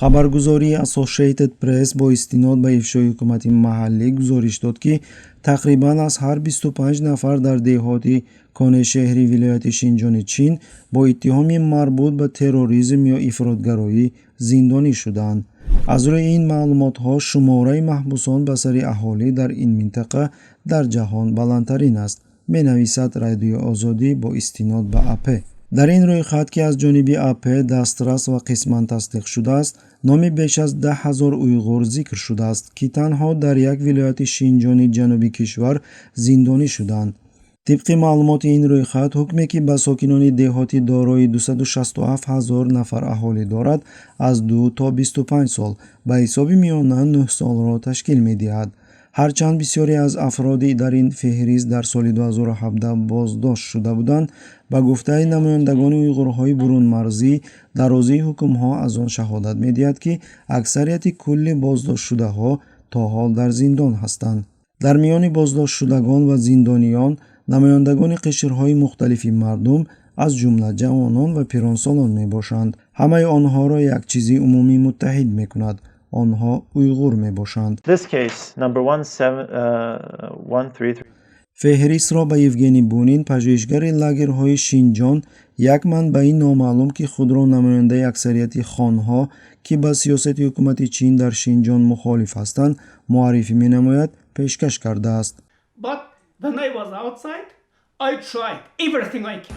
хабаргузории Associated Press бо истинод ба ифшои ҳукумати маҳаллӣ гузориш дод, ки тақрибан аз ҳар 25 нафар дар деҳоти конешеҳри вилояти Шинҷони Чин бо иттиҳоми марбут ба терроризм ё ифротгароӣ зиндонӣ шуданд. аз рӯи ин маълумотҳо шумораи маҳбусон ба сари аҳолӣ дар ин минтақа дар ҷаҳон баландтарин аст, менависад Радиои Озодӣ бо истинод ба АП. дар ин рӯйхат, ки аз ҷониби АП дастрас ва қисман тасдиқ шудааст, номи беш аз 10,000 уйғур зикр шудааст, ки танҳо дар як вилояти Шинҷони ҷанубии кишвар зиндонӣ шуданд. тибқи маълумоти ин рӯйхат, ҳукме ки ба сокинони деҳоти дорои 267,000 нафар аҳолӣ дорад, аз 2 то 25 сол ба ҳисоби миёна 9 солро ташкил медиҳад. ҳарчанд бисёре аз афроди дар ин феҳрист дар соли 2017 боздошт шуда буданд, ба гуфтаи намояндагони уйғурҳои бурунмарзӣ, дарозии ҳукмҳо аз он шаҳодат медиҳад, ки аксарияти кулли боздоштшудаҳо то ҳол дар зиндон ҳастанд. дар миёни боздоштшудагон ва зиндониён намояндагони қишрҳои мухталифи мардум, аз ҷумла ҷавонон ва пиронсолон мебошанд. ҳамаи онҳоро як чизи умумӣ муттаҳид мекунад: онҳо уйғур мебошанд. феҳристро ба Евгений Бунин, пажӯҳишгари лагерҳои Шинҷон, як манбаи номаълум, ки худро намояндаи аксарияти хонҳо, ки ба сиёсати ҳукумати Чин дар Шинҷон мухолиф ҳастанд, муаррифӣ менамояд, пешкаш кардааст. But when I was outside, I tried everything I can.